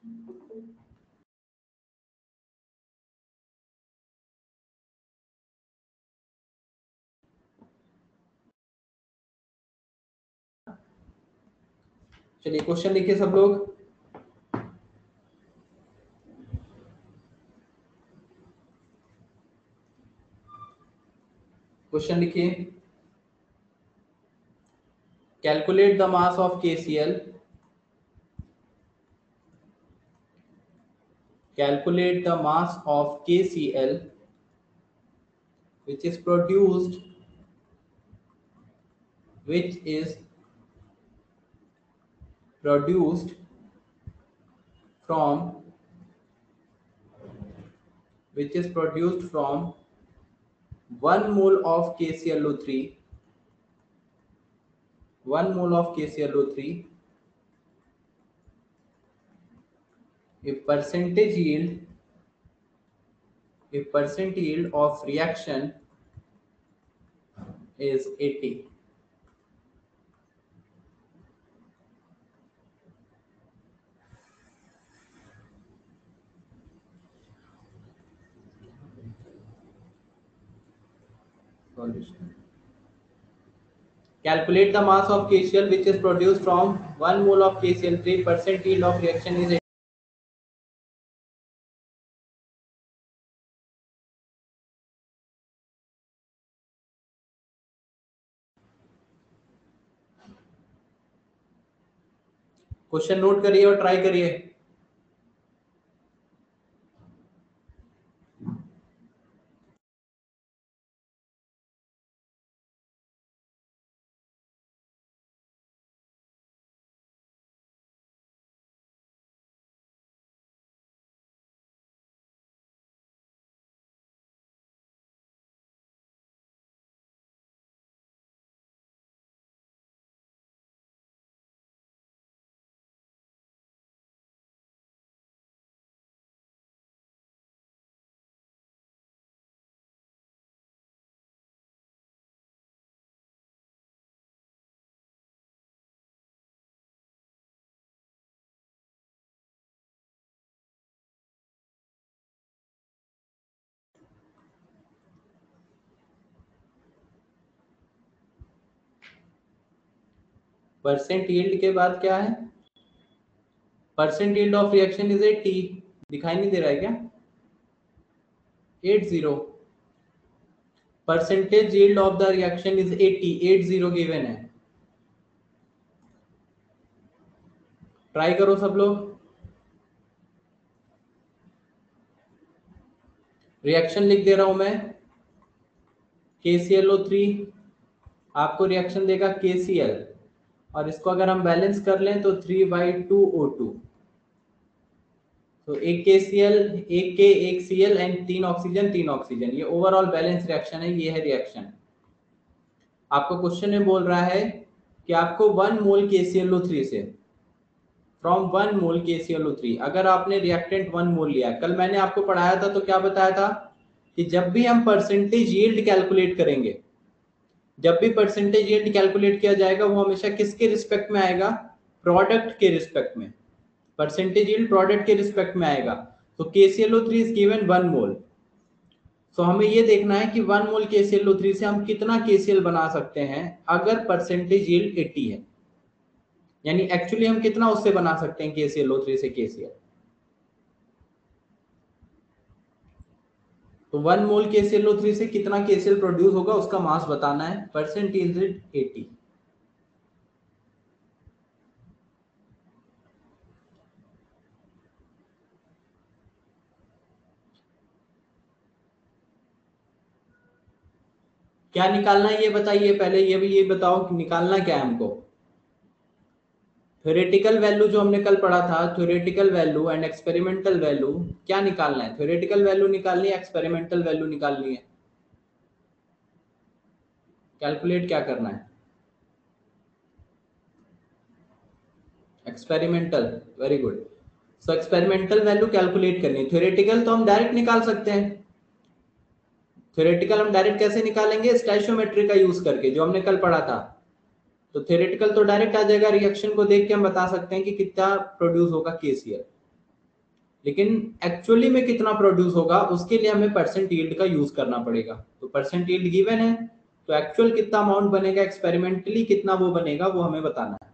चलिए क्वेश्चन लिखिए सब लोग। क्वेश्चन लिखिए। Calculate the mass of KCl। Calculate the mass of KCl which is produced from 1 mole of KClO3 if percentage yield of reaction is 80. Solution. Calculate the mass of KCl which is produced from 1 mole of KCl3. Percent yield of reaction is 80. Question note करिए और try करिए। Percent yield के बाद क्या है? Percent yield of reaction is 80। दिखाई नहीं दे रहा है क्या? 80। Percentage yield of the reaction is 80। 80 given है। ट्राई करो सब लोग। रिएक्शन लिख दे रहा हूं मैं। KClO3 आपको रिएक्शन देगा KCl, और इसको अगर हम बैलेंस कर लें तो 3/2O2। तो एक KCl, एक K, एक Cl एंड 3 ऑक्सीजन 3 ऑक्सीजन। ये ओवरऑल बैलेंस रिएक्शन है। ये है रिएक्शन। आपको क्वेश्चन में बोल रहा है कि आपको 1 मोल KClO3 से, फ्रॉम 1 मोल KClO3, अगर आपने रिएक्टेंट 1 मोल लिया, कल मैंने आपको पढ़ाया था तो क्या बताया था कि जब भी हम परसेंटेज यील्ड कैलकुलेट करेंगे, जब भी परसेंटेज यील्ड कैलकुलेट किया जाएगा वो हमेशा किसके रिस्पेक्ट में आएगा? प्रोडक्ट के रिस्पेक्ट में। परसेंटेज यील्ड प्रोडक्ट के रिस्पेक्ट में आएगा। तो KClO3 इज गिवन 1 मोल। सो हमें ये देखना है कि 1 मोल KClO3 से हम कितना KCl बना सकते हैं अगर परसेंटेज यील्ड 80 है। यानी एक्चुअली हम कितना उससे बना सकते हैं KClO3 से KCl। तो 1 मोल KClO3 से कितना KCl प्रोड्यूस होगा उसका मास बताना है। Percent yield 80। क्या निकालना है ये बताइए पहले। ये भी ये बताओ कि निकालना क्या है हमको। थ्योरेटिकल वैल्यू जो हमने कल पढ़ा था, theoretical value and experimental value, क्या निकालना है? थ्योरेटिकल वैल्यू निकालनी है, एक्सपेरिमेंटल वैल्यू निकालनी है। कैलकुलेट क्या करना है? Experimental. Very good. So experimental value calculate करनी है। थ्योरेटिकल तो हम डायरेक्ट निकाल सकते हैं। थ्योरेटिकल हम डायरेक्ट कैसे निकालेंगे? स्टैचोमेट्री का यूज करके, जो हमने कल पढ़ा था। तो थ्योरेटिकल तो डायरेक्ट आ जाएगा। रिएक्शन को देख के हम बता सकते हैं कि कितना प्रोड्यूस होगा KCl। लेकिन एक्चुअली में कितना प्रोड्यूस होगा उसके लिए हमें परसेंट यील्ड का यूज करना पड़ेगा। तो परसेंट यील्ड गिवन है, तो एक्चुअल कितना अमाउंट बनेगा, एक्सपेरिमेंटली कितना वो बनेगा, वो हमें बताना है।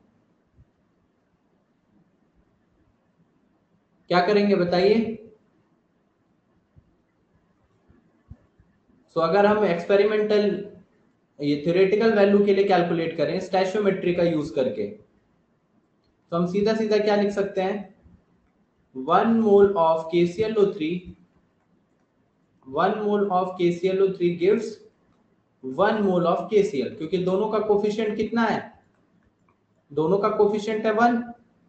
क्या करेंगे बताइए। सो अगर हम एक्सपेरिमेंटल ये थ्योरेटिकल वैल्यू के लिए कैलकुलेट करें स्टैचोमेट्री का यूज करके, तो हम सीधा सीधा क्या लिख सकते हैं, 1 mole of KClO3 1 mole of KClO3 gives 1 mole of KCl, क्योंकि दोनों का कोफिशिएंट कितना है, दोनों का कोफिशिएंट है 1,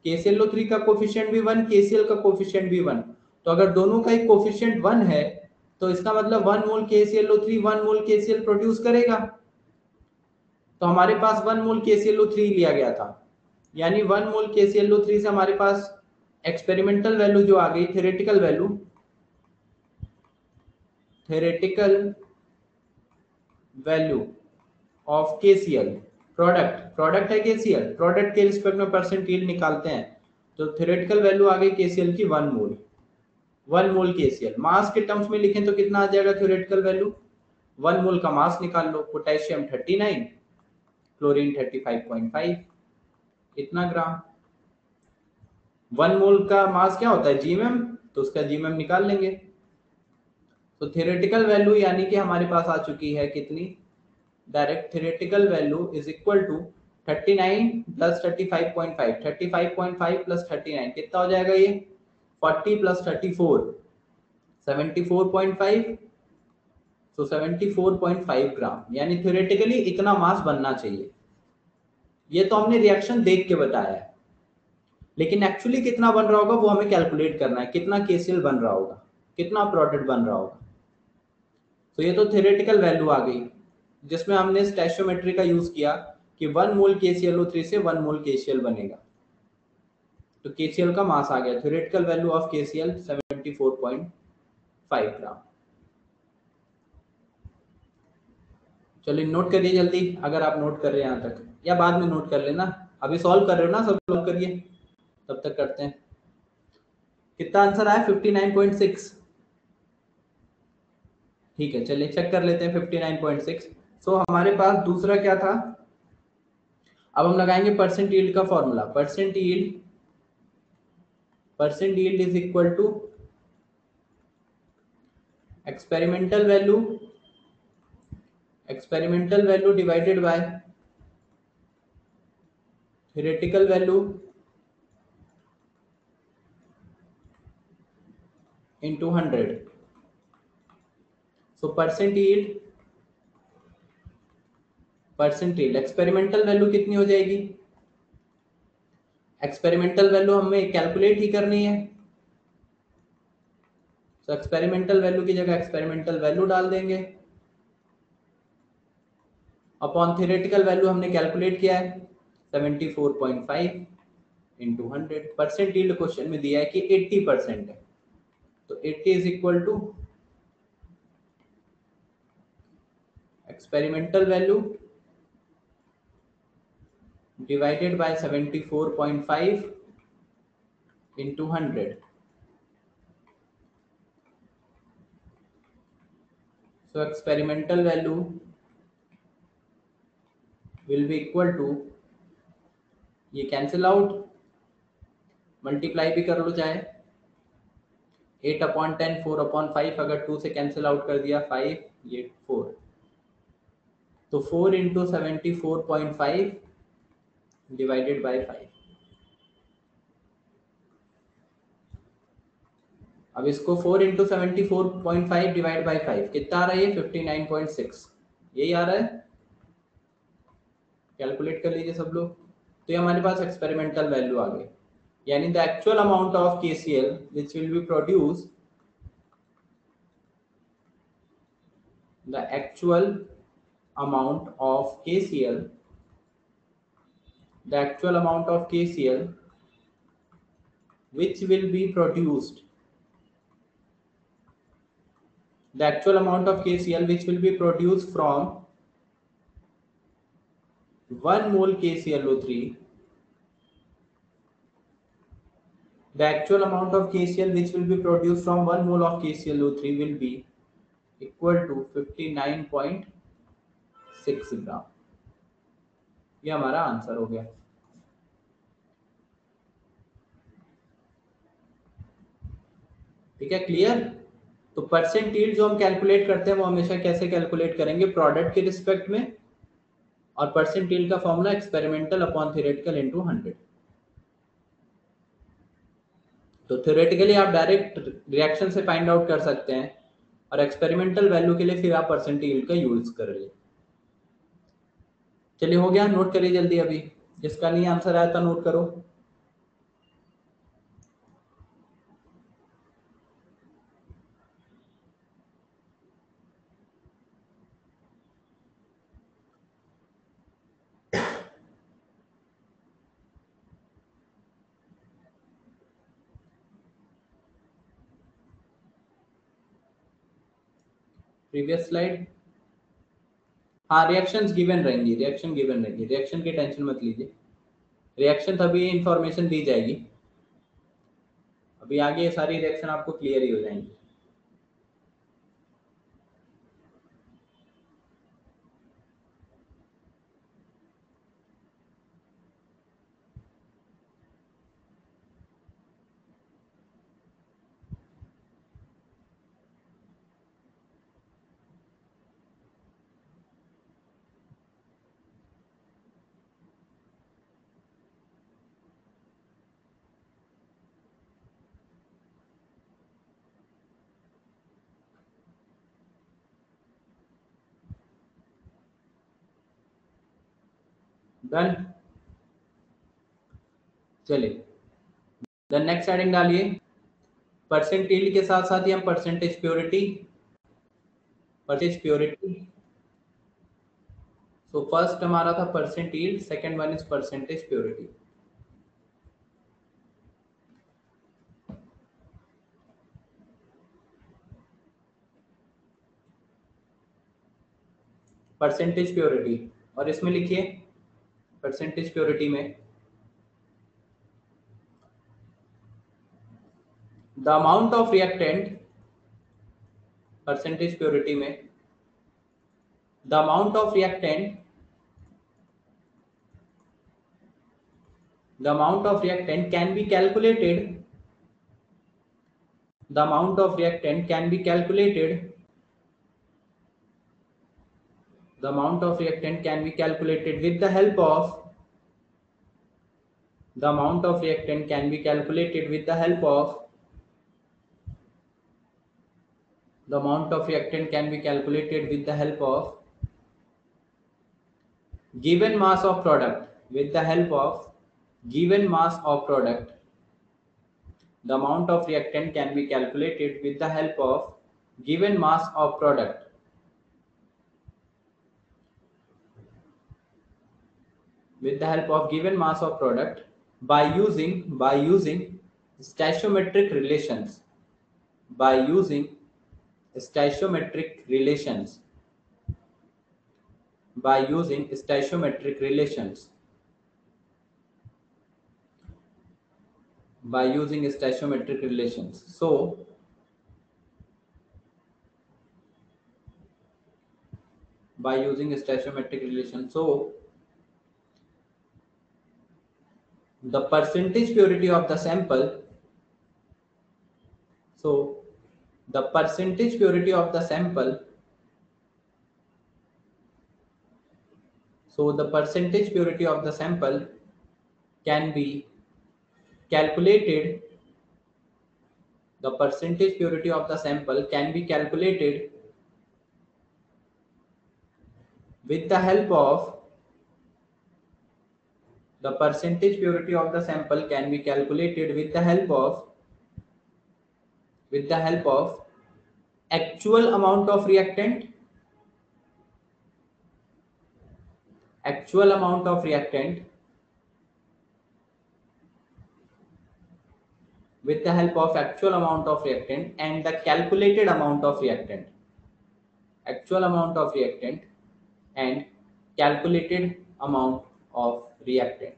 KClO3 का कोफिशिएंट भी 1, KCl का कोफिशिएंट भी 1। तो अगर दोनों का एक कोफिशिएंट 1 है तो इसका मतलब 1 मोल KClO3 1 मोल KCl प्रोड्यूस करेगा। तो हमारे पास 1 मोल KClO3 लिया गया था, यानी 1 मोल KClO3 से हमारे पास एक्सपेरिमेंटल वैल्यू जो आ गई, theoretical value, theoretical value of KCl, product है KCl, प्रोडक्ट के रिस्पेक्ट में परसेंट यील्ड निकालते हैं, तो थ्योरेटिकल वैल्यू आ गई KCl की 1 मोल, 1 मोल KCl। मास के टर्म्स में लिखें तो कितना आ जाएगा थ्योरेटिकल वैल्यू, 1 मोल का मास निकाल लो, पोटेशियम 39, क्लोरीन 35.5, इतना ग्राम। 1 मोल का मास क्या होता है GMM, तो उसका GMM निकाल लेंगे। तो थ्योरेटिकल वैल्यू यानी कि हमारे पास आ चुकी है कितनी, direct theoretical value is equal to 39 plus 35.5, 35.5 plus 39 कितना हो जाएगा ये, 40 प्लस 34 74.5, तो 74.5 ग्राम, यानी थ्योरेटिकली इतना मास बनना चाहिए। ये तो हमने रिएक्शन देख के बताया है, लेकिन एक्चुअली कितना बन रहा होगा वो हमें कैलकुलेट करना है, कितना KCl बन रहा होगा, कितना प्रोडक्ट बन रहा होगा। तो ये तो थ्योरेटिकल वैल्यू आ गई, जिसमें हमने स्टैचोमेट्री का यूज किया कि 1 मोल KClO3 से 1 मोल KCl बनेगा। तो KCl का मास आ गया, थ्योरेटिकल वैल्यू ऑफ KCl 74.5 ग्राम। चलिए नोट करिए जल्दी, अगर आप नोट कर रहे हैं यहाँ तक, या बाद में नोट कर लेना, अभी सॉल्व कर रहे हो ना, सब लोग करिए, तब तक करते हैं। कितना आंसर आया, 59.6। ठीक है, चलिए चेक कर लेते हैं 59.6। सो हमारे पास दूसरा क्या था, अब हम लगाएंगे परसेंट यील्ड का formula. Percent yield is equal to experimental value divided by theoretical value into 100। So percent yield experimental value कितनी हो जाएगी, एक्सपेरिमेंटल वैल्यू हमें कैलकुलेट ही करनी है, तो एक्सपेरिमेंटल वैल्यू की जगह एक्सपेरिमेंटल वैल्यू डाल देंगे, अपॉन थ्योरेटिकल वैल्यू हमने कैलकुलेट किया है 74.5 into 100। परसेंट यील्ड क्वेश्चन में दिया है कि 80% है, तो 80 is equal to experimental value divided by 74.5 into 100। So experimental value will be equal to, ये कैंसिल आउट, मल्टीप्लाई भी कर लो चाहे, 8/10 4/5, अगर 2 से कैंसिल आउट कर दिया 5, ये 4, तो 4 इंटू 74.5 डिवाइडेड बाई 5। अब इसको 4 इंटू 74.5 डिवाइड बाई 5 कितना आ रहा है, ये 59.6, यही आ रहा है, कैलकुलेट कर लीजिए सब लोग। तो ये हमारे पास एक्सपेरिमेंटल वैल्यू आ गई, यानी the actual amount of KCl which will be produced, the actual amount of KCl, the actual amount of KCl which will be produced, the actual amount of KCl which will be produced from 1 mole KClO3 the actual amount of KCl which will be produced from 1 mole of KClO3 will be equal to 59.6 ग्राम। ये हमारा answer हो गया। ठीक है, clear. तो percent yield जो हम calculate करते हैं वो हमेशा कैसे कैलकुलेट करेंगे, प्रोडक्ट के रिस्पेक्ट में, और परसेंट यील्ड का formula experimental upon theoretical into 100। तो थ्योरेटिकली आप डायरेक्ट रिएक्शन से फाइंड आउट कर सकते हैं, और एक्सपेरिमेंटल वैल्यू के लिए फिर आप परसेंट यील्ड का यूज कर रहे। चलिए हो गया, नोट करिए जल्दी, अभी जिसका नहीं आंसर आया था नोट करो। Previous slide. हाँ, रिएक्शंस गिवन रहेंगी, रिएक्शन गिवन रहेंगी, रिएक्शन की टेंशन मत लीजिए, रिएक्शन तभी इंफॉर्मेशन दी जाएगी, अभी आगे सारी रिएक्शन आपको क्लियर ही हो जाएंगी। डन। चलिए देन नेक्स्ट हेडिंग डालिए। परसेंट यील्ड के साथ साथ ही हम परसेंटेज प्योरिटी, सो फर्स्ट हमारा था percent yield, second one is percentage purity. Percentage purity, और इसमें लिखिए परसेंटेज प्योरिटी में the amount of reactant, percentage purity में the amount of reactant, the amount of reactant can be calculated, the amount of reactant can be calculated, the amount of reactant can be calculated with the help of, the amount of reactant can be calculated with the help of, the amount of reactant can be calculated with the help of given mass of product, with the help of given mass of product, the amount of reactant can be calculated with the help of given mass of product, with the help of given mass of product by using stoichiometric relations, by using stoichiometric relations, by using stoichiometric relations, by using stoichiometric relations. So by using stoichiometric relations, so the percentage purity of the sample, so the percentage purity of the sample, so the percentage purity of the sample can be calculated, the percentage purity of the sample can be calculated with the help of, the percentage purity of the sample can be calculated with the help of, with the help of actual amount of reactant, actual amount of reactant, with the help of actual amount of reactant and the calculated amount of reactant, actual amount of reactant and calculated amount of reactant.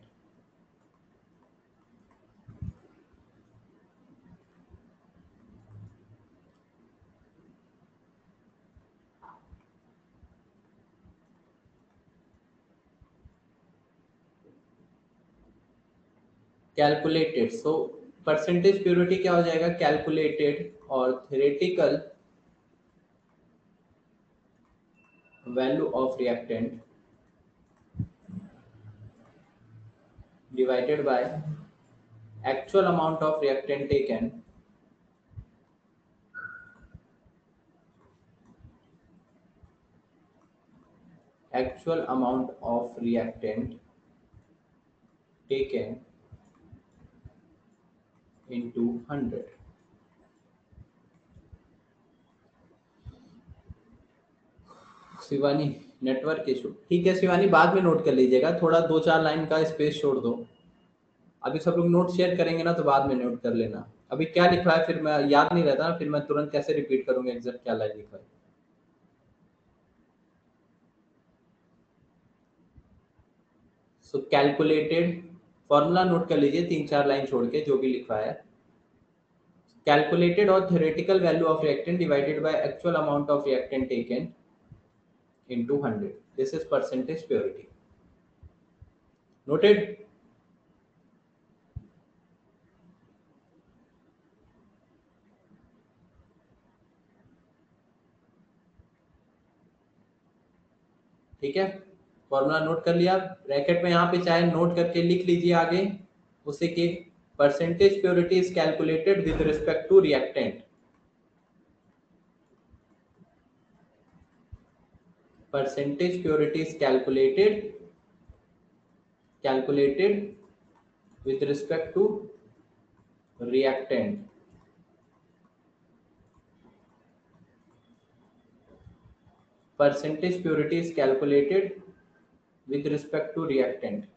Calculated, so percentage purity क्या हो जाएगा, calculated और theoretical value of reactant divided by actual amount of reactant taken actual amount of reactant taken into 100। Shivani network issue, ठीक है शिवानी, बाद में note कर लीजिएगा, थोड़ा 2-4 लाइन का स्पेस छोड़ दो। अभी सब लोग नोट शेयर करेंगे ना तो बाद में नोट कर लेना। अभी क्या लिखा है फिर मैं याद नहीं रहता ना, फिर मैं तुरंत कैसे रिपीट करूंगा एग्जैक्ट क्या लाइन लिखा है। सो कैलकुलेटेड फॉर्मूला नोट कर लीजिए, 3-4 लाइन छोड़ के जो भी लिखा है। Calculated or theoretical value of reactant divided by actual amount of reactant taken into 100. This is percentage purity. Noted? ठीक है, फॉर्मूला नोट कर लिया, ब्रैकेट में यहाँ पे चाहे नोट करके लिख लीजिए आगे उसे कि percentage purity is calculated with respect to reactant. Percentage purity is calculated with respect to reactant। Percentage purity is calculated with respect to reactant।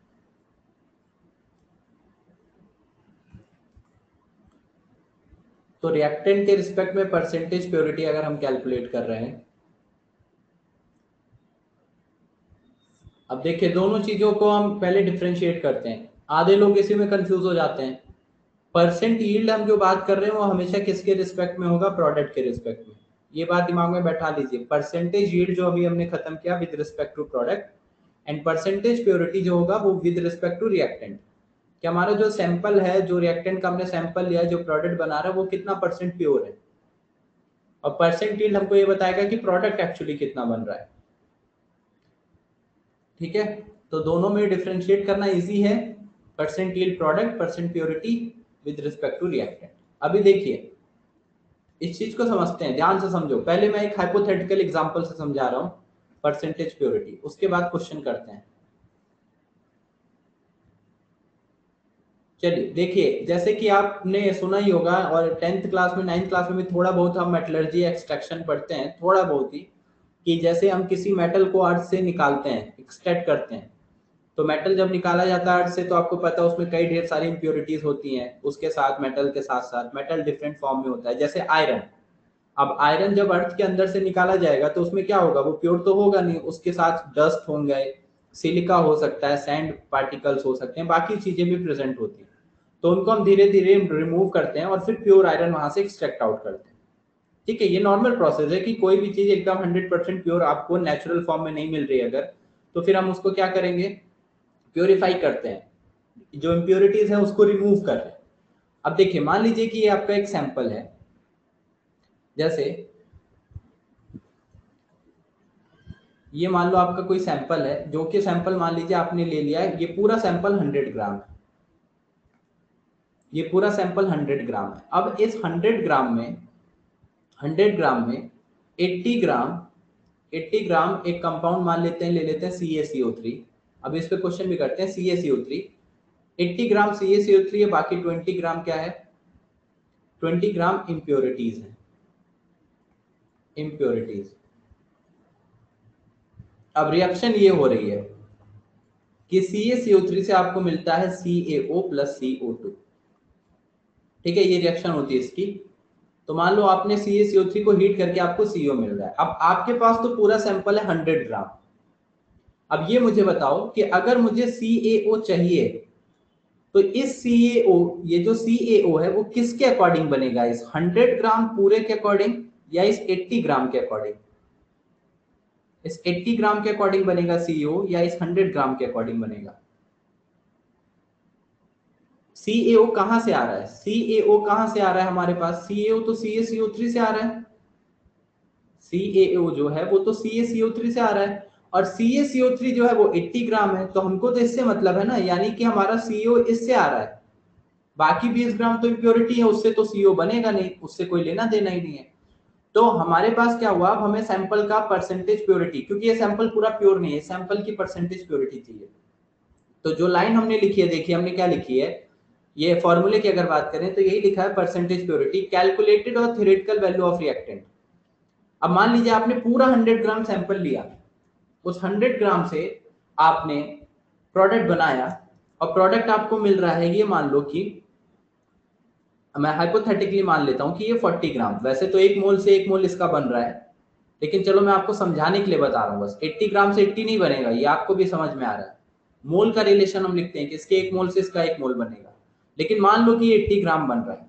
तो रिएक्टेंट के रिस्पेक्ट में परसेंटेज प्योरिटी अगर हम कैलकुलेट कर रहे हैं, अब देखिए दोनों चीजों को हम पहले डिफरेंशिएट करते हैं, आधे लोग इसी में कंफ्यूज हो जाते हैं। परसेंट यील्ड हम जो बात कर रहे हैं वो हमेशा किसके रिस्पेक्ट में होगा, प्रोडक्ट के रिस्पेक्ट में। ये बात दिमाग में बैठा लीजिए, परसेंटेज यील्ड जो अभी हमने खत्म किया with respect to product, and percentage purity जो होगा वो विद रिस्पेक्ट टू रिएक्टेंट। कि हमारा जो सैंपल है, जो रिएक्टेंट का हमने सैंपल लिया है, जो प्रोडक्ट बना रहा है वो कितना परसेंट प्योर है, और परसेंट यील्ड हमको ये बताएगा कि प्रोडक्ट एक्चुअली कितना बन रहा है। ठीक है, तो दोनों में डिफरेंशिएट करना इजी है, percent yield product, percent purity with respect to reactant. अभी देखिए इस चीज को समझते हैं, ध्यान से समझो। पहले मैं एक हाइपोथेटिकल एग्जांपल से समझा रहा हूं परसेंटेज प्योरिटी, उसके बाद क्वेश्चन करते हैं। चलिए देखिए, जैसे कि आपने सुना ही होगा और 10th क्लास में 9th क्लास में भी थोड़ा बहुत हम मेटलर्जी एक्सट्रैक्शन पढ़ते हैं, थोड़ा बहुत ही, कि जैसे हम किसी मेटल को अर्थ से निकालते हैं, एक्सट्रैक्ट करते हैं, तो मेटल जब निकाला जाता है अर्थ से तो आपको पता है उसमें कई ढेर सारी इंप्योरिटीज होती हैं, उसके साथ मेटल के साथ साथ मेटल डिफरेंट फॉर्म में होता है, जैसे आयरन। अब आयरन जब अर्थ के अंदर से निकाला जाएगा तो उसमें क्या होगा, वो प्योर तो होगा नहीं, उसके साथ डस्ट होंगे, सिलिका हो सकता है, सैंड पार्टिकल्स हो सकते हैं, बाकी चीजें भी प्रेजेंट होती हैं। तो उनको हम धीरे धीरे रिमूव करते हैं और फिर प्योर आयरन वहां से एक्सट्रैक्ट आउट करते हैं। ठीक है, ये नॉर्मल प्रोसेस है कि कोई भी चीज एकदम 100% प्योर आपको नेचुरल फॉर्म में नहीं मिल रही है अगर, तो फिर हम उसको क्या करेंगे, प्योरीफाई करते हैं, जो इम्प्योरिटीज है उसको रिमूव कर रहे हैं। अब देखिए मान लीजिए कि ये आपका एक सैंपल है, जैसे ये मान लो आपका कोई सैंपल है, जो कि सैंपल मान लीजिए आपने ले लिया है, ये पूरा सैंपल 100 ग्राम है, ये पूरा सैंपल 100 ग्राम है। अब इस 100 ग्राम में 80 ग्राम एक कंपाउंड मान लेते हैं, ले लेते हैं CaCO3। अब इस पे क्वेश्चन भी करते हैं, CaCO3 80 ग्राम CaCO3 है, बाकी 20 ग्राम क्या है, 20 ग्राम इम्प्योरिटीज है, इम्प्योरिटीज। अब रिएक्शन ये हो रही है कि CaCO3 से आपको मिलता है CaO प्लस CO2। ठीक है, ये रिएक्शन होती है इसकी। तो मान लो आपने CaCO3 को हीट करके आपको CO मिल रहा है। अब आपके पास तो पूरा सैंपल है 100 ग्राम। अब ये मुझे बताओ कि अगर मुझे CaO चाहिए तो इस CaO, ये जो CaO है वो किसके अकॉर्डिंग बनेगा, इस 100 ग्राम पूरे के अकॉर्डिंग या इस 80 ग्राम के अकॉर्डिंग? इस 80 ग्राम के अकॉर्डिंग बनेगा CO या इस 100 ग्राम के अकॉर्डिंग बनेगा? CaO कहां से आ रहा है? CaO कहां से आ रहा है हमारे पास? CaO तो CaCO3 से आ रहा है। CaO जो है वो तो CaCO3 से आ रहा है, और CaCO3 जो है वो 80 ग्राम है, तो हमको तो इससे मतलब है ना, यानी कि हमारा CO इससे आ रहा है। बाकी 20 ग्राम तो इम्प्योरिटी है, उससे तो CO बनेगा नहीं, उससे कोई लेना देना ही नहीं है। तो हमारे पास क्या हुआ, अब हमें सैंपल का परसेंटेज प्योरिटी, क्योंकि ये सैंपल पूरा प्योर नहीं है, सैंपल की परसेंटेज प्योरिटी चाहिए। तो जो लाइन हमने लिखी है, देखिए हमने क्या लिखी है, ये फॉर्मूले की अगर बात करें तो यही लिखा है, परसेंटेज प्योरिटी कैलकुलेटेड और थ्योरेटिकल वैल्यू ऑफ रिएक्टेंट। अब मान लीजिए आपने पूरा 100 ग्राम सैंपल लिया, उस 100 ग्राम से आपने प्रोडक्ट बनाया, और प्रोडक्ट आपको मिल रहा है, ये मान लो कि मैं हाइपोथेटिकली मान लेता हूं कि ये 40 ग्राम, वैसे तो 1 मोल से 1 मोल इसका बन रहा है, लेकिन चलो मैं आपको समझाने के लिए बता रहा हूं, बस 80 ग्राम से 80 नहीं बनेगा, ये आपको भी समझ में आ रहा है। मोल का रिलेशन हम लिखते हैं कि इसके 1 मोल से इसका 1 मोल बनेगा, लेकिन मान लो कि ये 80 ग्राम बन रहा है,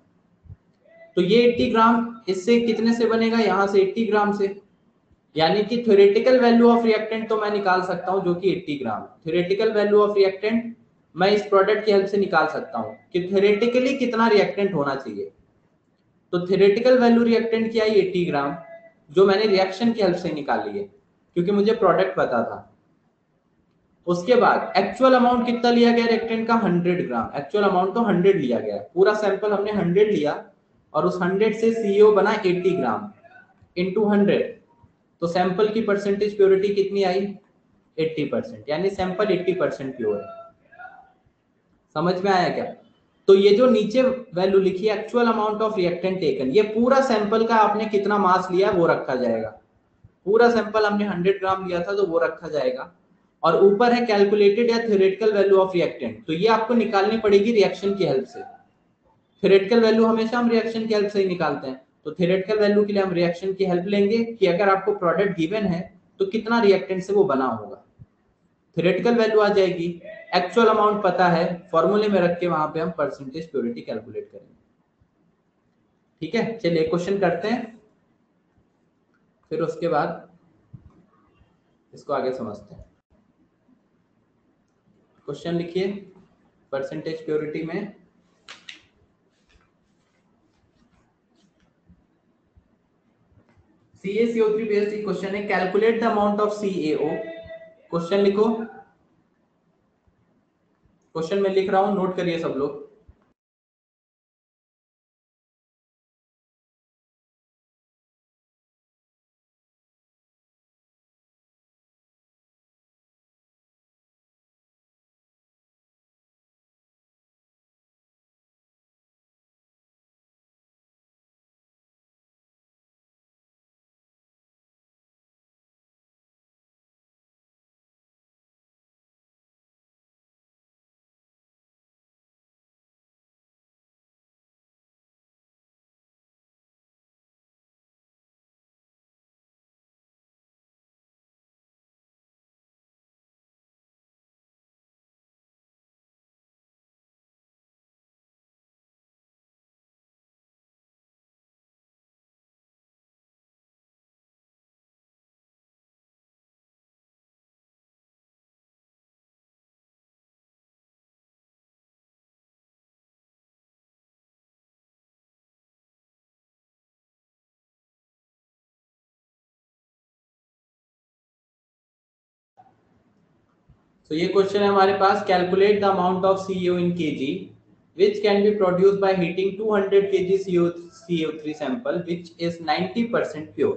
तो ये 80 ग्राम इससे कितने से बनेगा, यहां से 80 ग्राम से, यानी कि थ्योरेटिकल वैल्यू ऑफ रिएक्टेंट तो मैं निकाल सकता हूं जो कि 80 ग्राम। थ्योरेटिकल वैल्यू ऑफ रिएक्टेंट मैं इस प्रोडक्ट की हेल्प से निकाल सकता हूं कि थ्योरेटिकली कितना रिएक्टेंट होना चाहिए। तो थ्योरेटिकल वैल्यू रिएक्टेंट की आई 80 ग्राम, जो मैंने रिएक्शन की हेल्प से निकाली है, क्योंकि मुझे प्रोडक्ट पता था। उसके बाद एक्चुअल अमाउंट कितना लिया गया रिएक्टेंट का, 100 ग्राम। एक्चुअल अमाउंट तो 100 लिया गया, पूरा सैंपल हमने 100 लिया, और उस 100 से CO बना 80 ग्राम इंटू 100, तो सैंपल की परसेंटेज प्योरिटी कितनी आई, 80%, यानी सैंपल 80% प्योर है। समझ में आया क्या? तो ये जो नीचे वैल्यू लिखी है, actual amount of reactant taken, ये पूरा सैंपल का आपने कितना मास लिया वो रखा जाएगा। पूरा सैंपल हमने 100 ग्राम लिया था तो वो रखा जाएगा, और ऊपर है कैलकुलेटेड या थ्योरेटिकल वैल्यू ऑफ रिएक्टेंट, तो ये आपको निकालनी पड़ेगी रिएक्शन की हेल्प से। थ्योरेटिकल वैल्यू हमेशा हम रिएक्शन की हेल्प से ही निकालते हैं, तो थ्योरेटिकल वैल्यू के लिए हम रिएक्शन की हेल्प लेंगे कि अगर आपको प्रोडक्ट गिवन है तो कितना रिएक्टेंट से वो बना होगा, थ्योरेटिकल वैल्यू आ जाएगी। एक्चुअल अमाउंट पता है, फॉर्मूले में रख के वहां पे हम परसेंटेज प्योरिटी कैलकुलेट करेंगे। ठीक है, चलिए क्वेश्चन करते हैं, फिर उसके बाद इसको आगे समझते हैं। क्वेश्चन लिखिए परसेंटेज प्योरिटी में, CaCO3 बेस्ड क्वेश्चन है, calculate the amount of CaO। Question लिखो, क्वेश्चन में लिख रहा हूं, नोट करिए सब लोग। तो ये क्वेश्चन है हमारे पास, calculate the amount of CO in kg which can be produced by heating 200 kg CO3 sample which is 90% pure।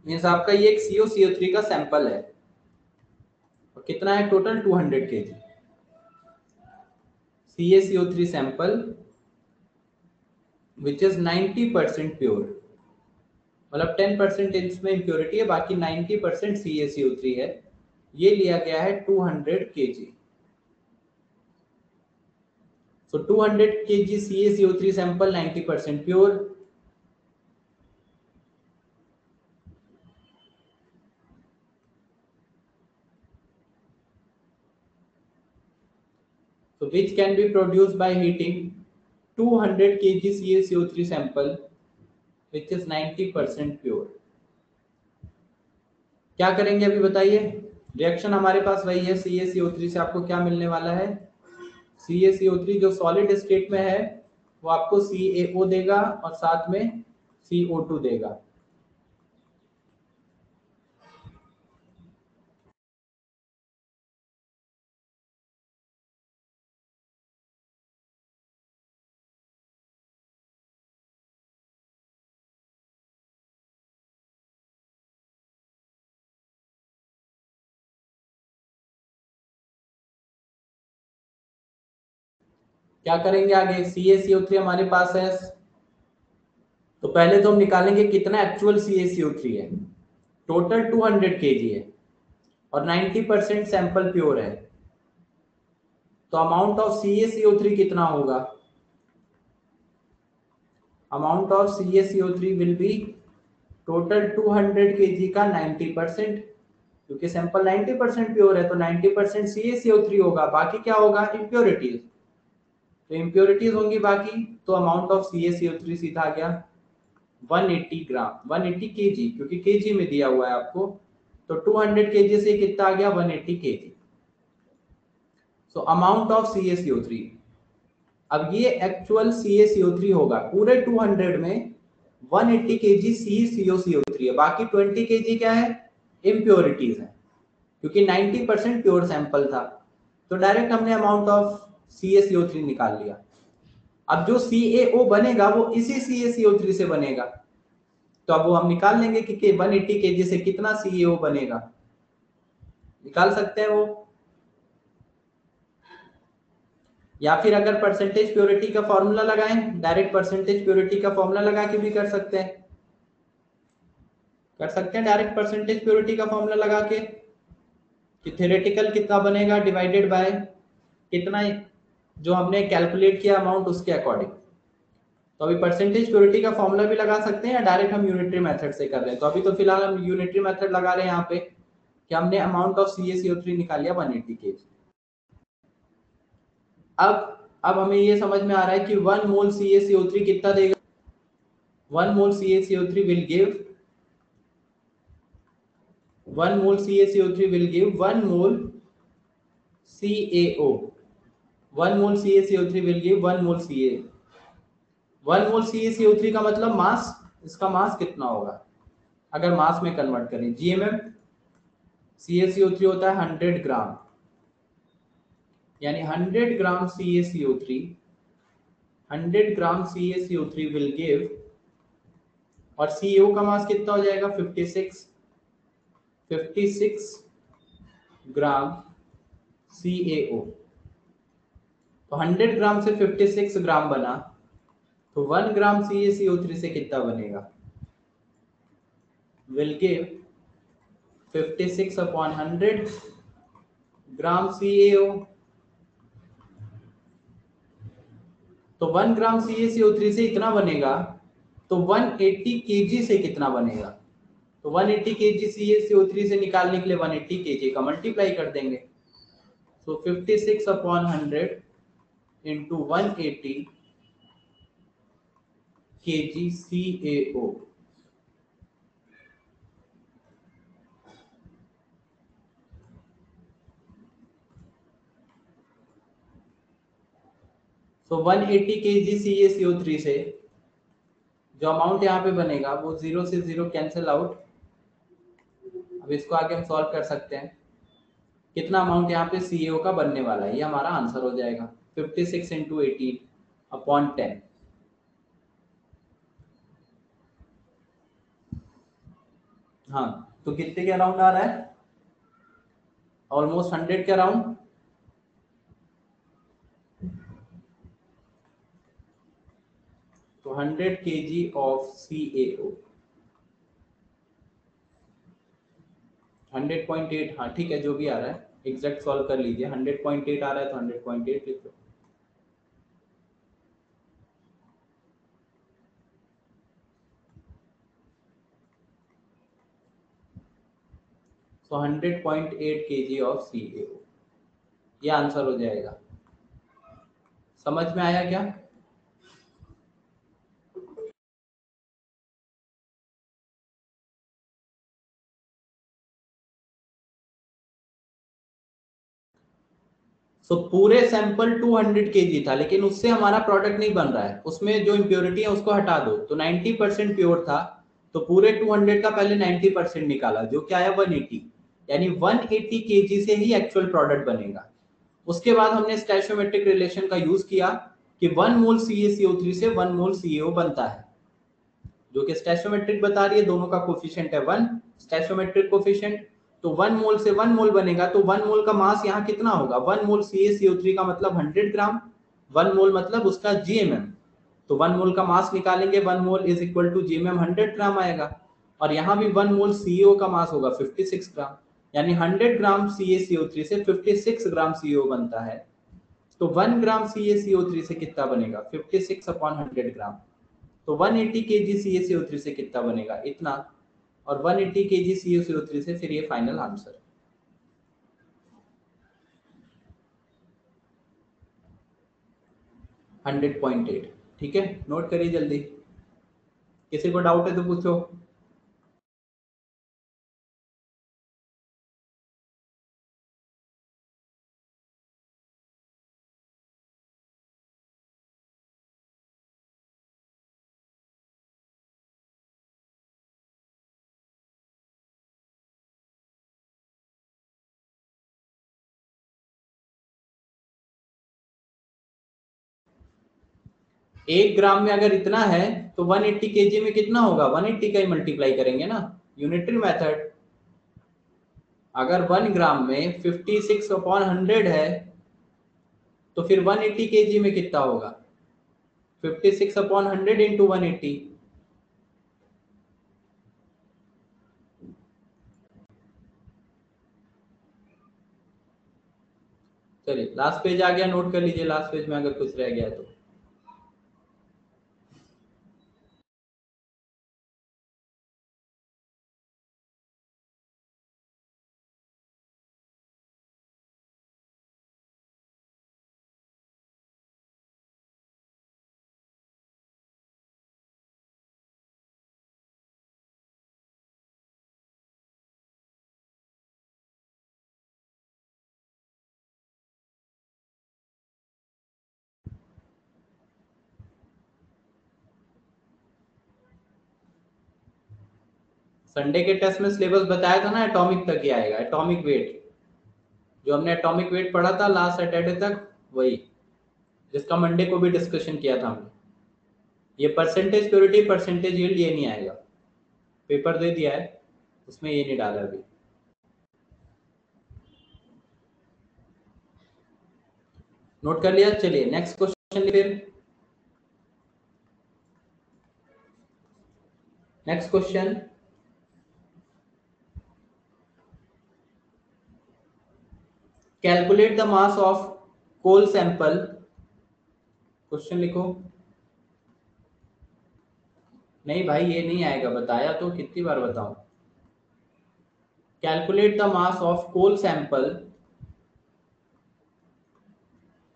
Means आपका ये एक CO3 का सैंपल है, और कितना है total, 200 kg CaCO3 sample which is 90% pure, मतलब 10% इसमें इम्प्योरिटी है, बाकी 90% CaCO3 है। ये लिया गया है 200 kg। So 200 kg CaCO3 sample 90% pure। So which can be produced by heating 200 kg CaCO3 sample which is 90% pure। क्या करेंगे अभी बताइए, रिएक्शन हमारे पास वही है, CaCO3 से आपको क्या मिलने वाला है, CaCO3 जो सॉलिड स्टेट में है वो आपको CaO देगा और साथ में CO2 देगा। क्या करेंगे आगे, CaCO3 हमारे पास है, तो पहले तो हम निकालेंगे कितना एक्चुअल CaCO3 है। टोटल 200 kg है और 90% सैंपल प्योर है, तो अमाउंट ऑफ CaCO3 कितना होगा, amount of CaCO3 will be total 200 kg का 90%, क्योंकि सैंपल 90% प्योर है तो 90% CaCO3 होगा, बाकी क्या होगा, इम्प्योरिटीज, तो इम्प्योरिटीज होंगी बाकी, तो अमाउंट ऑफ CaCO3 सीधा आ गया 180 ग्राम, 180 kg, क्योंकि kg में दिया हुआ है आपको, तो 200 kg से कितना आ गया 180 kg। So amount of CaCO3, अब ये एक्चुअल CaCO3 होगा पूरे 200 में, 180 kg CaCO3 है, बाकी 20 kg क्या है, इम्प्योरिटीज है, क्योंकि 90% प्योर सैंपल था, तो डायरेक्ट हमने अमाउंट ऑफ CaCO3 निकाल लिया। अब जो CaO बनेगा वो इसी CaCO3 से बनेगा, तो अब वो हम निकाल लेंगे कि 180 kg से कितना CaO बनेगा, निकाल सकते हैं वो, या फिर अगर परसेंटेज प्योरिटी का फॉर्मूला लगाएं, डायरेक्ट परसेंटेज प्योरिटी का फॉर्मूला लगा के भी कर सकते हैं, डायरेक्ट परसेंटेज प्योरिटी का फॉर्मूला लगा के कि थ्योरेटिकल कितना बनेगा डिवाइडेड बाय कितना जो हमने कैलकुलेट किया अमाउंट उसके अकॉर्डिंग। तो अभी परसेंटेज प्योरिटी का फॉर्मूला भी लगा सकते हैं या डायरेक्ट हम यूनिटरी मेथड से कर रहे हैं, तो अभी तो फिलहाल हम यूनिटरी मेथड लगा रहे हैं यहाँ पे कि हमने अमाउंट ऑफ CaCO3 निकाल लिया 180 kg। अब हमें ये समझ में आ रहा है कि 1 मोल CaCO3 कितना देगा, 1 मोल CaCO3 will give 1 mole CaCO3 will give 1 mole CaO, 1 mole CaCO3 will give 1 mole Ca, 1 mole CaCO3 का मतलब मास, इसका मास कितना होगा अगर मास में कन्वर्ट करें, GMM, CaCO3 होता है 100 ग्राम, यानी 100 ग्राम CaCO3, 100 gram CaCO3 will give, और CO का मास कितना हो जाएगा 56 ग्राम CaO, तो 100 ग्राम से 56 ग्राम बना, तो 1 ग्राम CaCO3 से कितना बनेगा, will give 56 upon 100 gram CaO, तो 1 ग्राम CaCO3 से इतना बनेगा, तो 180 kg से कितना बनेगा, तो 180 kg CaCO3 से निकालने के लिए 180 kg का मल्टीप्लाई कर देंगे, तो 56 अपॉन 100 इंटू 180 kg CaO, तो 180 kg CaCO3 से जो अमाउंट यहाँ पे बनेगा वो 0 से 0 कैंसिल आउट, अब इसको आगे हम सॉल्व कर सकते हैं, कितना अमाउंट यहाँ पे CaO का बनने वाला है, ये हमारा आंसर हो जाएगा 56 इंटू 18 अपॉन 10। हाँ, तो कितने के अराउंड आ रहा है, ऑलमोस्ट 100 के अराउंड, तो 100 kg ऑफ CaO, 100.8, हाँ ठीक है, जो भी आ रहा है एग्जैक्ट सॉल्व कर लीजिए, 100.8 आ रहा है तो 100.8 लिख लो, तो 100.8 kg ऑफ CaO, ये आंसर हो जाएगा। समझ में आया क्या? सो पूरे सैंपल 200 केजी था, लेकिन उससे हमारा प्रोडक्ट नहीं बन रहा है, उसमें जो इम्प्योरिटी है उसको हटा दो, तो 90% प्योर था, तो पूरे 200 का पहले 90% निकाला, जो क्या है 180, यानी 180 केजी से ही एक्चुअल प्रोडक्ट बनेगा। उसके बाद हमने स्टैचोमेट्रिक रिलेशन का यूज किया कि 1 मोल CaCO3 से 1 मोल CaO बनता है, जो कि स्टैचोमेट्रिक बता रही है, दोनों का कोफिशिएंट है 1, स्टैचोमेट्रिक कोफिशिएंट। तो 1 मोल से 1 मोल बनेगा, तो 1 मोल का मास यहाँ कितना होगा, 1 मोल CaCO3 का मतलब 100 ग्राम, 1 मोल मतलब उसका GMM, तो 1 मोल का मास निकालेंगे, 1 mole is equal to GMM 100 gram आएगा, और यहाँ भी 1 मोल CO का मास होगा 56 ग्राम, यानी 100 ग्राम CaCO3 से 56 ग्राम CO बनता है। तो 1 ग्राम CaCO3 से कितना बनेगा, 56 अपॉन 100 ग्राम, तो 180 केजी CaCO3 से कितना बनेगा, इतना, और 180 केजी CaCO3 से फिर ये final answer. Hundred point eight. ठीक है, नोट करिए जल्दी, किसी को डाउट है तो पूछो। एक ग्राम में अगर इतना है तो 180 केजी में कितना होगा, 180 का ही मल्टीप्लाई करेंगे ना, यूनिटरी मेथड। अगर 1 ग्राम में 56 अपॉन 100 है, तो फिर 180 केजी में कितना होगा, 56 अपॉन 100 इंटू 180। चलिए लास्ट पेज आ गया, नोट कर लीजिए लास्ट पेज में अगर कुछ रह गया है तो। संडे के टेस्ट में सिलेबस बताया था ना, एटॉमिक तक ही आएगा, एटॉमिक वेट, जो हमने एटॉमिक वेट पढ़ा था लास्ट सैटरडे तक, वही, जिसका मंडे को भी डिस्कशन किया था हमने। ये परसेंटेज प्योरिटी परसेंटेज यील्ड ये नहीं आएगा, पेपर दे दिया है उसमें ये नहीं डाला अभी। नोट कर लिया, चलिए नेक्स्ट क्वेश्चन। फिर next question, calculate the mass of coal sample. Question लिखो। नहीं भाई ये नहीं आएगा, बताया तो कितनी बार बताऊं। Calculate the mass of coal sample,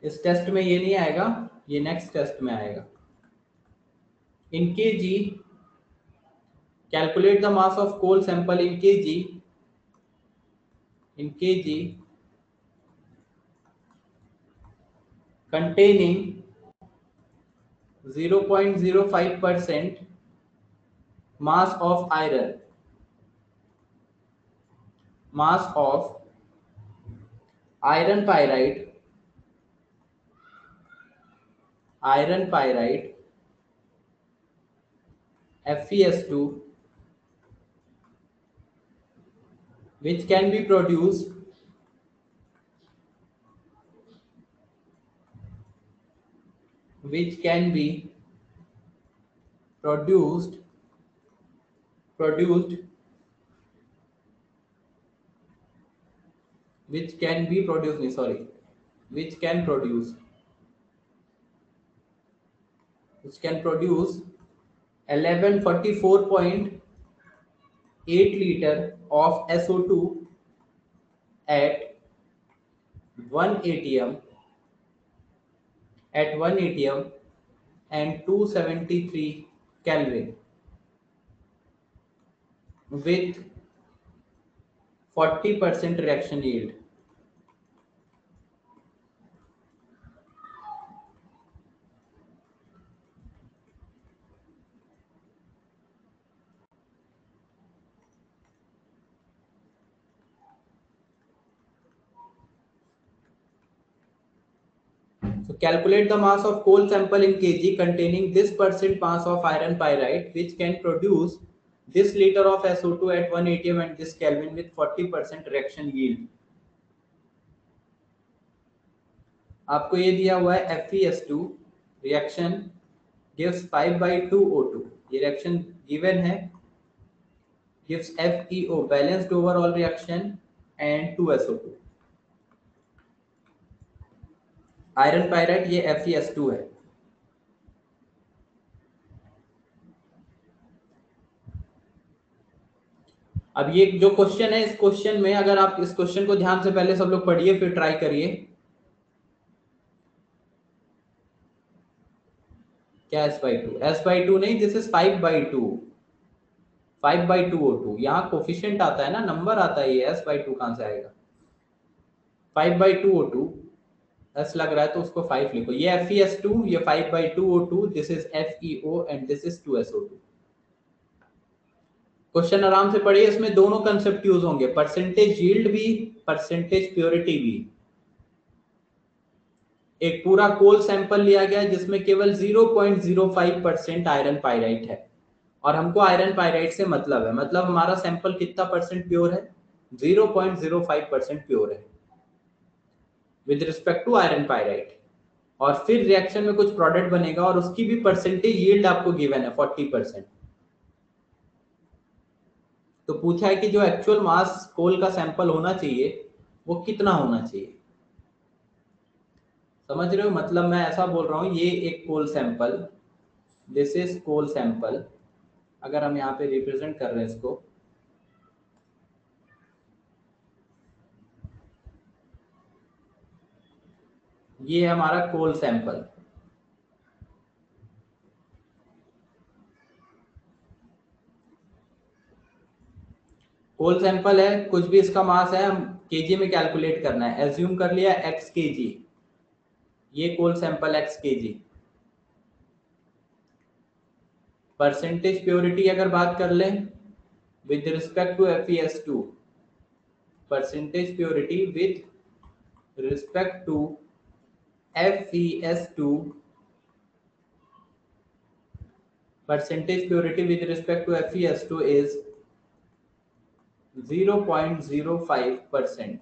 इस टेस्ट में ये नहीं आएगा, ये नेक्स्ट टेस्ट में आएगा। In kg, calculate the mass of coal sample in kg, in kg containing 0.05% mass of iron, mass of iron pyrite, iron pyrite FeS2, which can be produced which can be produced produced which can be produced sorry which can produce which can produce 1144.8 liter of SO2 at 1 atm at 1 atm and 273 Kelvin with 40% reaction yield. So calculate the mass of coal sample in kg containing this percent mass of iron pyrite which can produce this liter of SO2 at 1 atm and this Kelvin with 40% reaction yield. आपको ये दिया हुआ है FeS2 reaction gives 5/2 O2. ये reaction given है, gives FeO balanced overall reaction and 2 SO2. Iron pyrite ये FeS2 है. अब ये जो क्वेश्चन है, इस क्वेश्चन में अगर आप इस क्वेश्चन को ध्यान से पहले सब लोग पढ़िए फिर ट्राई करिए. क्या S/2 नहीं, दिस इज 5/2 O2. यहाँ कोफिशिएंट आता है ना, नंबर आता है, ये S/2 कहां से आएगा? 5/2 O2 S लग रहा है तो उसको 5 लिखो. ये FeS2, ये 5/2 O2, this is FeO and this is 2 SO2. Question आराम से पढ़िए, इसमें दोनों कंसेप्ट यूज होंगे, परसेंटेज यील्ड भी, परसेंटेज प्योरिटी भी. एक पूरा कोल सैंपल लिया गया जिसमें केवल 0.05% आयरन पायराइट है और हमको आयरन पायराइट से मतलब है, मतलब हमारा सैंपल कितना परसेंट प्योर है? 0.05% प्योर है with respect to iron pyrite. और फिर रिएक्शन में कुछ प्रोडक्ट बनेगा और उसकी भी परसेंटेज यील्ड आपको गिवन है 40%. तो पूछा है कि जो एक्चुअल मास कोल का सैंपल होना चाहिए वो कितना होना चाहिए. समझ रहे हो? मतलब मैं ऐसा बोल रहा हूं, ये एक coal sample, this is coal sample. अगर हम यहाँ पे रिप्रेजेंट कर रहे हैं इसको, ये है हमारा कोल सैंपल. कोल सैंपल है, कुछ भी इसका मास है, हम केजी में कैलकुलेट करना है. एज्यूम कर लिया x kg, ये coal sample x kg. Percentage purity अगर बात कर लें with respect to FeS2, percentage purity with respect to FeS2, percentage purity with respect to FeS2 is 0.05%.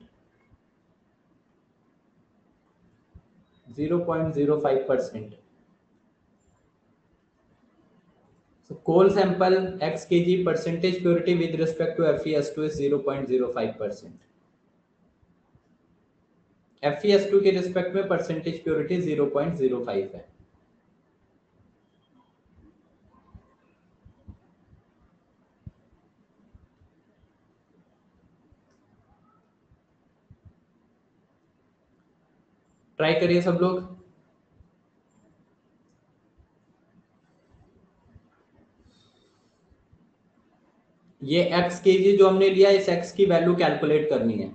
0.05%. So coal sample x kg, percentage purity with respect to FeS2 is 0.05%. FeS2 के respect में percentage purity 0.05 है. Try करिए सब लोग. ये x kg जो हमने लिया, इस x की वैल्यू कैलकुलेट करनी है.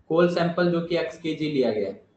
कोल सैंपल जो कि x kg लिया गया है.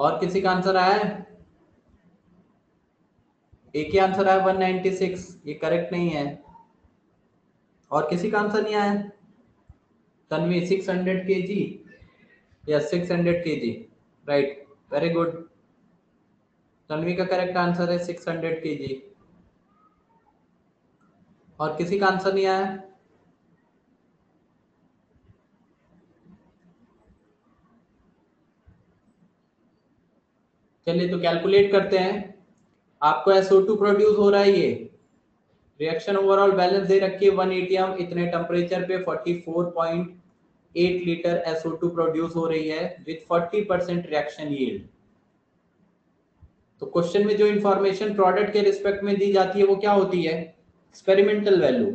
और किसी का आंसर आया है? एक ही आंसर आया 196, ये करेक्ट नहीं है। और किसी का आंसर नहीं आया? तन्वी 600 kg या 600 kg, right, very good. Tanvi का करेक्ट आंसर है 600 kg। और किसी का आंसर नहीं आया? चलिए तो कैलकुलेट करते हैं। आपको SO2 प्रोड्यूस हो रहा है, ये रिएक्शन ओवरऑल बैलेंस दे रखी है 1 atm इतने टेम्परेचर पे 44.8 लीटर SO2 प्रोड्यूस हो रही है विद 40% रिएक्शन यील्ड। तो क्वेश्चन में जो इंफॉर्मेशन प्रोडक्ट के रिस्पेक्ट में दी जाती है वो क्या होती है? Experimental value.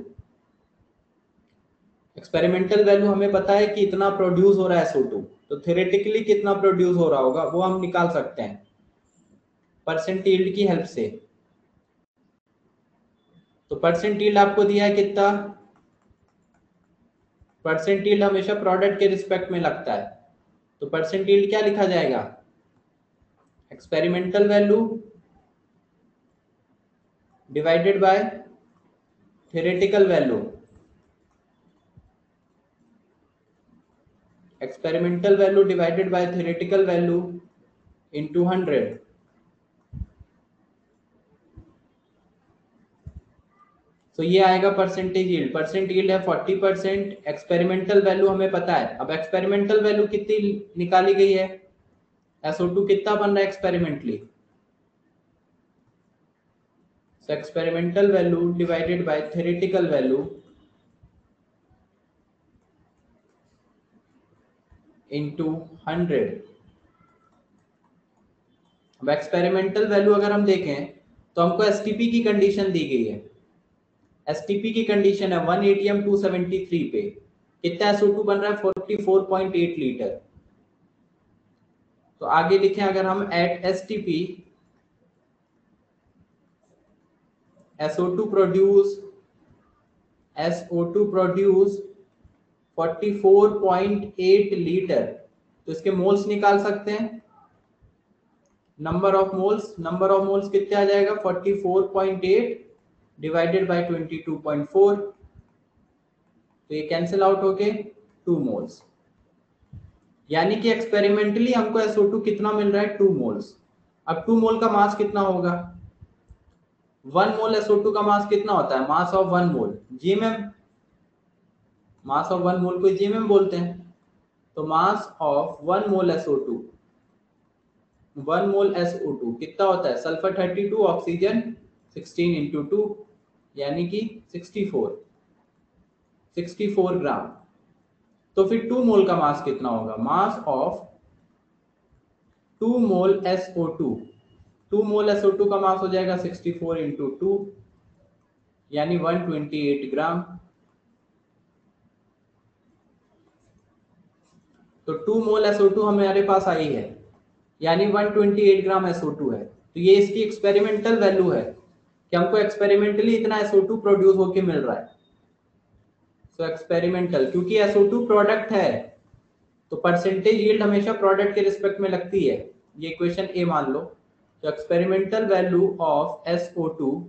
एक्सपेरिमेंटल वैल्यू हमें पता है कि इतना प्रोड्यूस हो रहा है SO2, तो थ्योरेटिकली कितना प्रोड्यूस हो रहा होगा वो हम निकाल सकते हैं परसेंट यील्ड की हेल्प से। तो परसेंट यील्ड आपको दिया है कितना? परसेंट यील्ड हमेशा प्रोडक्ट के रिस्पेक्ट में लगता है, तो परसेंट यील्ड क्या लिखा जाएगा? Experimental value divided by theoretical value. Experimental value divided by theoretical value into 100। तो ये आएगा परसेंटेज यील्ड। परसेंट यील्ड है 40%। एक्सपेरिमेंटल वैल्यू हमें पता है। अब एक्सपेरिमेंटल वैल्यू कितनी निकाली गई है? SO2 कितना बन रहा है experimentally? So experimental value divided by theoretical value into 100। अब एक्सपेरिमेंटल वैल्यू अगर हम देखें तो हमको एसटीपी की कंडीशन दी गई है। एसटीपी की कंडीशन है 1 atm 273 पे कितना SO2 बन रहा है? 44.8 लीटर। तो आगे लिखें अगर हम eight STP SO2 produce 44.8 litre, तो इसके मोल्स निकाल सकते हैं। नंबर ऑफ मोल्स कितने आ जाएगा? 44.8 डिवाइडेड बाय 22.4, तो ये कैंसिल आउट होके 2 मोल्स। यानी कि एक्सपेरिमेंटली हमको SO2 कितना मिल रहा है? 2 मोल्स। अब 2 मोल का मास कितना होगा? 1 मोल SO2 का मास कितना होता है? Mass of 1 mole GMM. Mass of 1 मोल को जीएमएम बोलते हैं। तो mass of 1 mole SO2, 1 mole SO2 कितना होता है? सल्फर 32, ऑक्सीजन 16 इंटू 2 यानी कि 64 ग्राम। तो फिर 2 मोल का मास कितना होगा? Mass of 2 mole SO2, 2 mole SO2 का मास हो जाएगा 64 इंटू 2 यानी 128 ग्राम। तो 2 मोल SO2 हमारे पास आई है यानी 128 ग्राम SO2 है। तो ये इसकी एक्सपेरिमेंटल वैल्यू है कि हमको एक्सपेरिमेंटली इतना SO2 प्रोड्यूस होके मिल रहा है। सो एक्सपेरिमेंटल, क्योंकि SO2 प्रोडक्ट है तो परसेंटेज यील्ड हमेशा प्रोडक्ट के रिस्पेक्ट में लगती है। ये इक्वेशन ए मान लो। तो experimental value of SO2,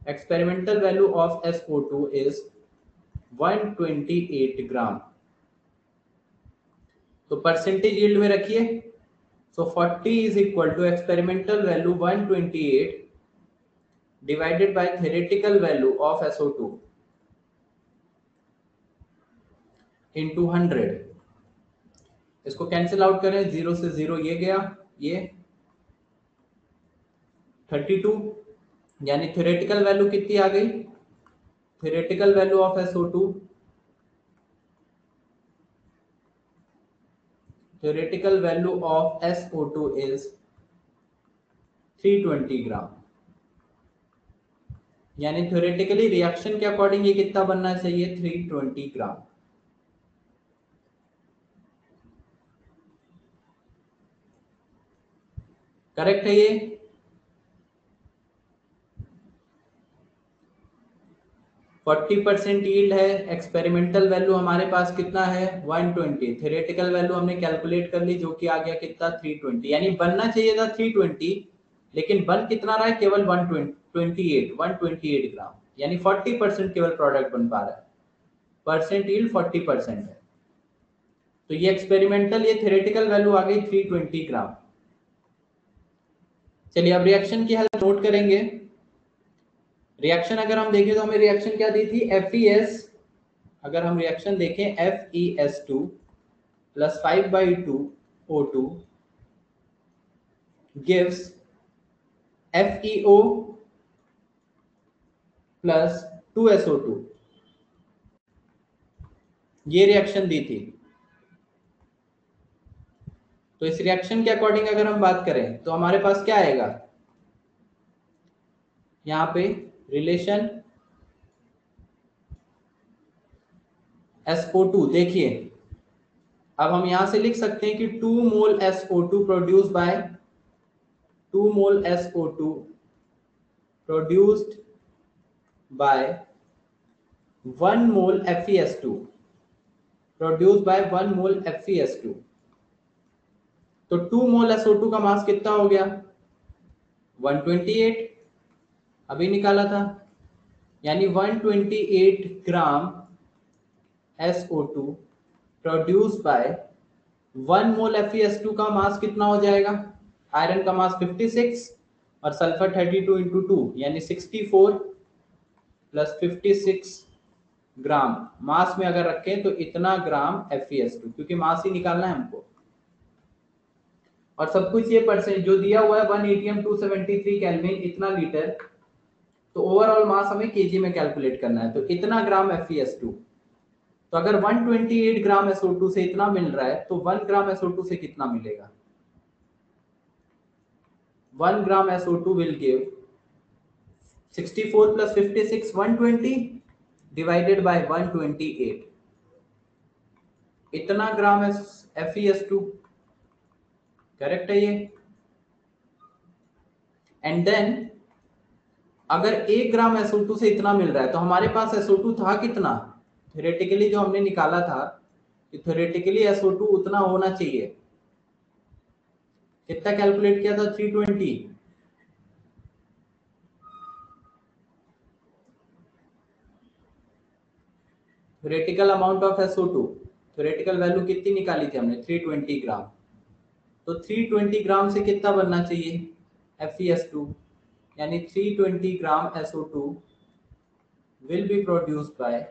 experimental value of SO2 is 128 ग्राम। तो परसेंटेज यील्ड में रखिए। So 40 is equal to experimental value 128 divided by theoretical value of SO2 into 100। इसको कैंसिल आउट करें, 0 से 0 ये गया, ये 32 यानी थ्योरेटिकल वैल्यू कितनी आ गई? Theoretical value of SO2, theoretical value of SO2 is 320 ग्राम। यानी थ्योरेटिकली रिएक्शन के अकॉर्डिंग ये कितना बनना चाहिए? 320 ग्राम। करेक्ट है ये? 40% यील्ड है, एक्सपेरिमेंटल वैल्यू हमारे पास कितना है 120, थ्योरेटिकल वैल्यू हमने कैलकुलेट कर ली जो कि आ गया कितना 320, यानी बनना चाहिए था 320 लेकिन बन कितना रहा है केवल 128 ग्राम, यानी 40% केवल प्रोडक्ट बन पा रहा है, परसेंट यील्ड 40% है। तो ये एक्सपेरिमेंटल, ये थ्योरेटिकल वैल्यू आ गई 320 ग्राम। चलिए अब रिएक्शन की हेल्प नोट करेंगे। रिएक्शन अगर हम देखें तो हमें रिएक्शन क्या दी थी FeS, अगर हम रिएक्शन देखें FeS2 plus 5/2 O2 gives FeO plus 2SO2, ये रिएक्शन दी थी। तो इस रिएक्शन के अकॉर्डिंग अगर हम बात करें तो हमारे पास क्या आएगा, यहाँ पे रिलेशन SO2 देखिए, अब हम यहां से लिख सकते हैं कि 2 मोल SO2 produce by 2 mole SO2 produced by 1 mole FeS2 produced by 1 mole FeS2। तो 2 मोल SO2 का मास कितना हो गया 128, अभी निकाला था, यानी 128 ग्राम SO2 produced by 1 mole FeS2 का मास कितना हो जाएगा, आयरन का मास 56 और सल्फर 32 इंटू 2 यानी 64 प्लस 56 ग्राम मास में अगर रखें तो इतना ग्राम FeS2, क्योंकि मास ही निकालना है हमको और सब कुछ ये परसेंट जो दिया हुआ है 1 atm 273 केल्विन इतना लीटर, तो ओवरऑल मास हमें केजी में कैलकुलेट करना है, तो इतना ग्राम FeS2। तो अगर 128 ग्राम SO2 से इतना मिल रहा है तो 1 ग्राम SO2 से कितना मिलेगा, 1 ग्राम SO2 will give 64 plus 56 120 divided by 128, इतना ग्राम FeS2, करेक्ट है ये। एंड देन अगर 1 ग्राम SO2 से इतना मिल रहा है तो हमारे पास SO2 था कितना, थ्योरेटिकली जो हमने निकाला था कि थ्योरेटिकली SO2 उतना होना चाहिए, कितना कैलकुलेट किया था 320, theoretical amount of SO2, theoretical value कितनी निकाली थी हमने 320 ग्राम, तो 320 ग्राम से कितना बनना चाहिए FeS2, यानी 320 ग्राम SO2 will be produced by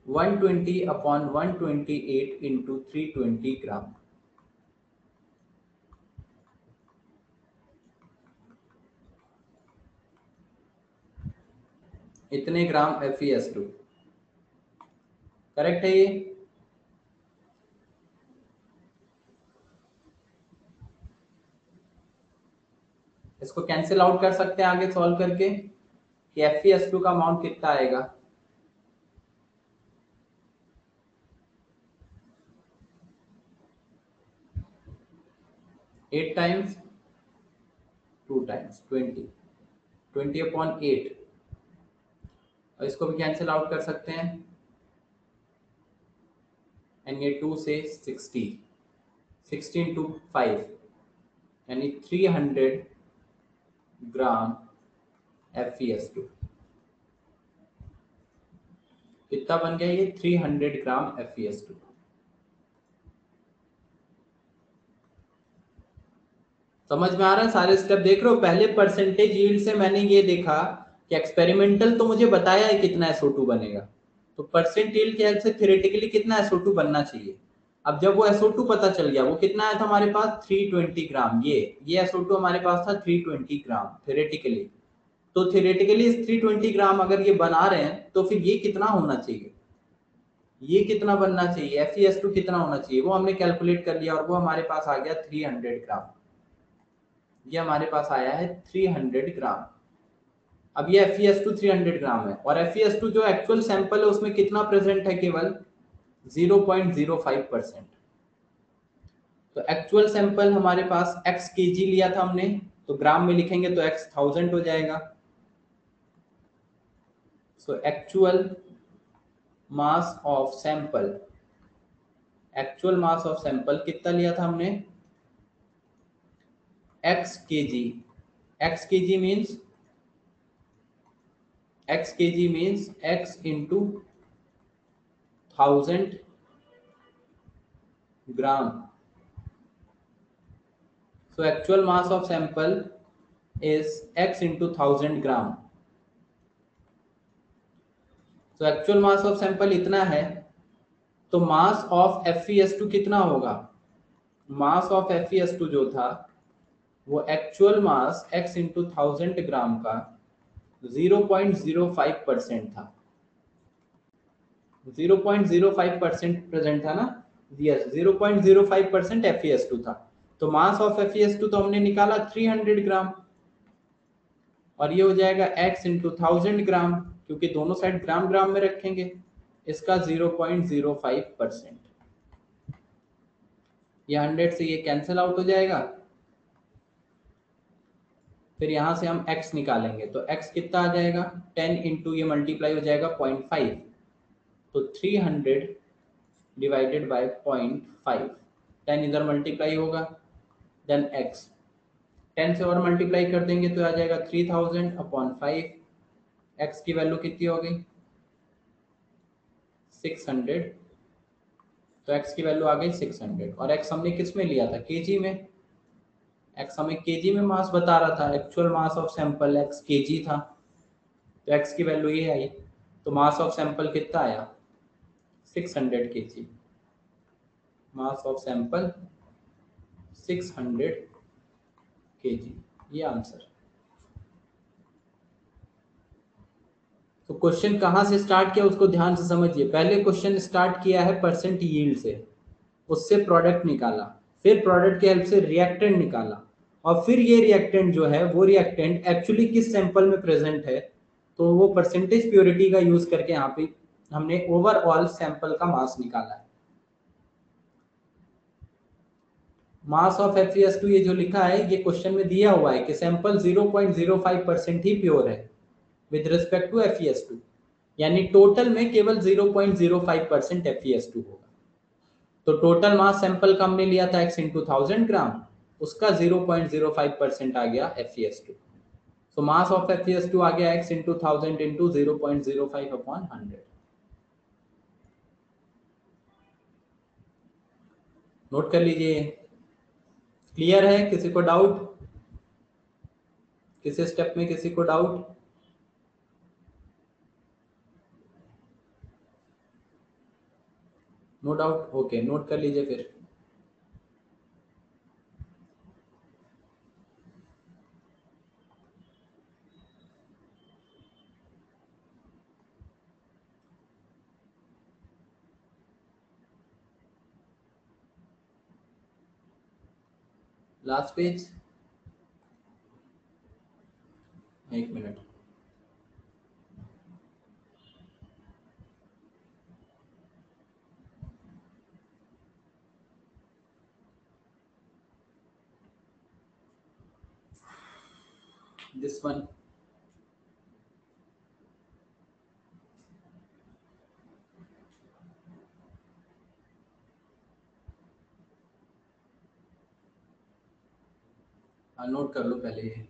120 upon 128 into 320 ग्राम। इतने ग्राम FeS2, करेक्ट है ये। इसको कैंसिल आउट कर सकते हैं आगे सॉल्व करके कि FeS2 का अमाउंट कितना आएगा, एट टाइम्स 2 टाइम्स 20 अपॉन 8, और इसको भी कैंसिल आउट कर सकते हैं, एंड ये 2 से 60 इंटू 5 यानी 300 ग्राम FeS2, कितना बन गया ये 300 ग्राम FeS2। समझ में आ रहा है, सारे स्टेप देख रहे हो, पहले परसेंटेज यील्ड से मैंने ये देखा कि एक्सपेरिमेंटल तो मुझे बताया है कितना SO2 बनेगा, तो परसेंट यील्ड के हेल्प से थ्योरेटिकली कितना SO2 बनना चाहिए। अब जब वो SO2 पता चल गया, वो कितना आया था हमारे पास 320 ग्राम, ये SO2 हमारे पास था 320 ग्राम थ्योरेटिकली, तो थ्योरेटिकली इस 320 ग्राम अगर ये बना रहे हैं तो फिर ये कितना होना चाहिए, ये कितना बनना चाहिए FeS2 कितना होना चाहिए, वो हमने कैलकुलेट कर लिया और वो हमारे पास आ गया 300 ग्राम, ये हमारे पास आया है 300 ग्राम। अब ये FeS2 300 ग्राम है और FeS2 जो एक्चुअल सैंपल है उसमें कितना प्रेजेंट है, केवल 0.05%। तो एक्चुअल सैंपल हमारे पास x kg लिया था हमने, तो ग्राम में लिखेंगे तो x 1000 हो जाएगा, so actual mass of sample, actual mass of sample कितना लिया था हमने, x kg, x kg means x into 1000 gram. So actual mass of sample is x into 1000 gram. So actual mass of sample इतना है, तो mass of FeS2 कितना होगा, mass of FeS2 जो था वो एक्चुअल मास x इंटू 1000 ग्राम का 0.05% था, 0.05% प्रेजेंट था ना, यस 0.05% FeS2 था। तो मास ऑफ FeS2 तो हमने निकाला 300 ग्राम, और ये हो जाएगा x इंटू 1000 ग्राम, क्योंकि दोनों साइड ग्राम ग्राम में रखेंगे, इसका 0.05%। ये 100 से ये कैंसिल आउट हो जाएगा, फिर यहां से हम x निकालेंगे, तो x कितना आ जाएगा, 10 इंटू ये मल्टीप्लाई हो जाएगा 0.5, तो 300 डिवाइडेड बाय 0.5, 10 इधर मल्टीप्लाई होगा, देन x 10 से और मल्टीप्लाई कर देंगे तो आ जाएगा 3000 अपॉन 5, x की वैल्यू कितनी हो गई 600, तो x की वैल्यू आ गई 600, और x हमने किस में लिया था, केजी में, x हमें केजी में मास बता रहा था, actual mass of sample x KG था, तो x की वैल्यू ये आई, तो मास ऑफ सैंपल कितना आया 600 KG, mass of sample 600 KG, ये आंसर। तो क्वेश्चन कहाँ से स्टार्ट किया उसको ध्यान से समझिए, पहले क्वेश्चन स्टार्ट किया है परसेंट यील्ड से, उससे प्रोडक्ट निकाला, फिर प्रोडक्ट के हेल्प से रिएक्टेंट निकाला, और फिर ये रिएक्टेंट जो है वो रिएक्टेंट एक्चुअली किस सैंपल में प्रेजेंट है, तो वो परसेंटेज प्योरिटी का यूज करके यहाँ पे हमने ओवरऑल सैंपल का मास निकाला है। मास ऑफ FeS2 ये जो लिखा है ये क्वेश्चन में दिया हुआ है कि सैंपल 0.05% ही प्योर है विद रिस्पेक्ट टू FeS2, यानी टोटल में केवल 0.05% FeS2 होगा। तो टोटल मास सैंपल का हमने लिया था x इंटू 1000 ग्राम, उसका 0.05% आ गया FeS2। So mass of FeS2 आ गया x into 1000 into 0.05 upon 100। Note कर लीजिए, क्लियर है, किसी को डाउट, किसी स्टेप में किसी को doubt, no doubt, okay note कर लीजिए फिर। लास्ट पेज, एक मिनट, दिस वन, नोट कर लो पहले ये,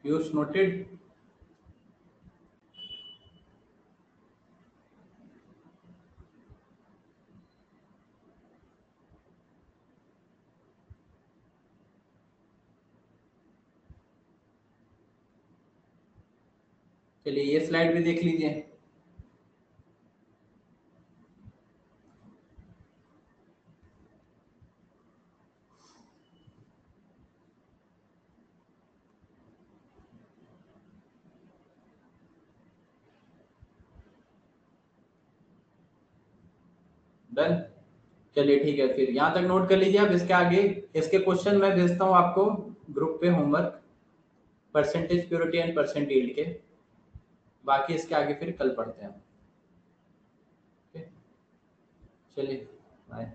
पीयूष नोटेड, चलिए ये स्लाइड भी देख लीजिए। डन, चलिए ठीक है, फिर यहाँ तक नोट कर लीजिए। अब इसके आगे इसके क्वेश्चन मैं भेजता हूँ आपको ग्रुप पे homework, percentage purity and percent yield के, बाकी इसके आगे फिर कल पढ़ते हैं। चलिए बाय।